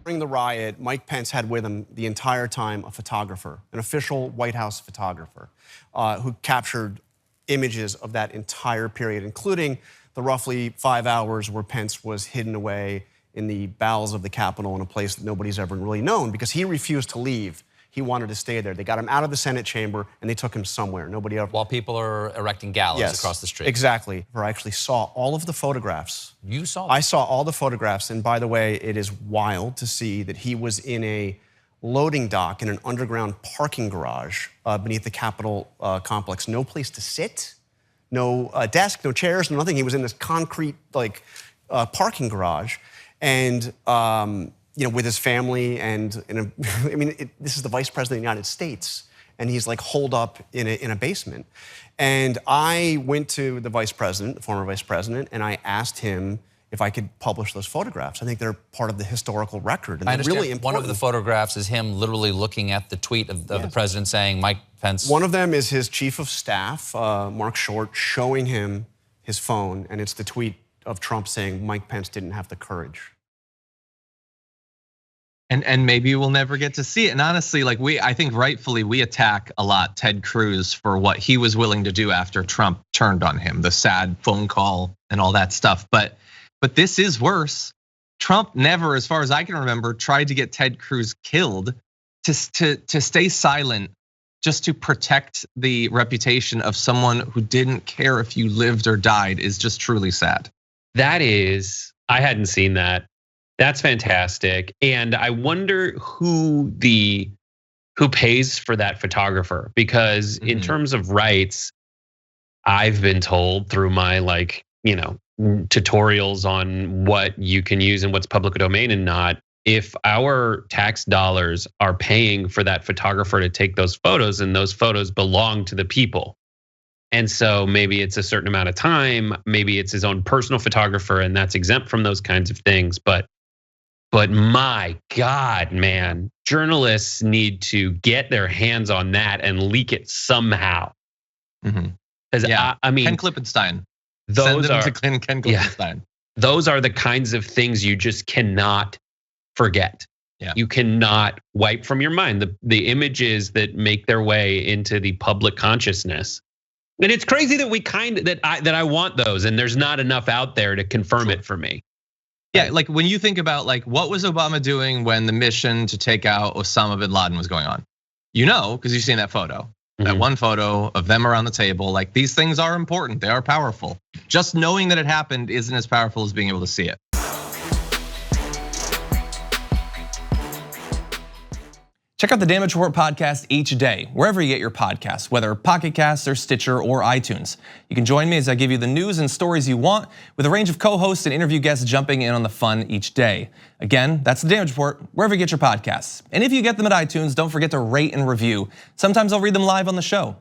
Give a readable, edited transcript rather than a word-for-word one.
During the riot, Mike Pence had with him the entire time a photographer, an official White House photographer, who captured images of that entire period, including the roughly 5 hours where Pence was hidden away in the bowels of the Capitol in a place that nobody's ever really known because he refused to leave. He wanted to stay there. They got him out of the Senate chamber and they took him somewhere. Nobody ever. While people are erecting gallows across the street. Exactly. I actually saw all of the photographs. You saw them? I saw all the photographs. And by the way, it is wild to see that he was in a loading dock in an underground parking garage beneath the Capitol complex. No place to sit, no desk, no chairs, no nothing. He was in this concrete parking garage. And with his family and, this is the Vice President of the United States, and he's like holed up in a basement. And I went to the Vice President, the former Vice President, and I asked him if I could publish those photographs. I think they're part of the historical record, and they're really important. One of the photographs is him literally looking at the tweet of the president saying, Mike Pence. One of them is his chief of staff, Mark Short, showing him his phone, and it's the tweet of Trump saying Mike Pence didn't have the courage. And maybe we'll never get to see it. And honestly, I think rightfully we attack a lot Ted Cruz for what he was willing to do after Trump turned on him, the sad phone call and all that stuff. But this is worse. Trump never, as far as I can remember, tried to get Ted Cruz killed. To stay silent just to protect the reputation of someone who didn't care if you lived or died is just truly sad. That is, I hadn't seen that. That's fantastic. And I wonder who pays for that photographer, because in terms of rights, I've been told through my tutorials on what you can use and what's public domain and not, if our tax dollars are paying for that photographer to take those photos and those photos belong to the people. And so maybe it's a certain amount of time, maybe it's his own personal photographer and that's exempt from those kinds of things. But my God, man, journalists need to get their hands on that and leak it somehow. Because I mean, Ken Klippenstein. Those Send them to Ken Klippenstein. Those are the kinds of things you just cannot forget. You cannot wipe from your mind the images that make their way into the public consciousness. And it's crazy that I want those, and there's not enough out there to confirm it for me. Yeah, like when you think about what was Obama doing when the mission to take out Osama bin Laden was going on? Because you've seen that photo. That one photo of them around the table. These things are important, they are powerful. Just knowing that it happened isn't as powerful as being able to see it. Check out the Damage Report podcast each day, wherever you get your podcasts, whether Pocket Casts or Stitcher or iTunes. You can join me as I give you the news and stories you want, with a range of co-hosts and interview guests jumping in on the fun each day. Again, that's the Damage Report, wherever you get your podcasts. And if you get them at iTunes, don't forget to rate and review. Sometimes I'll read them live on the show.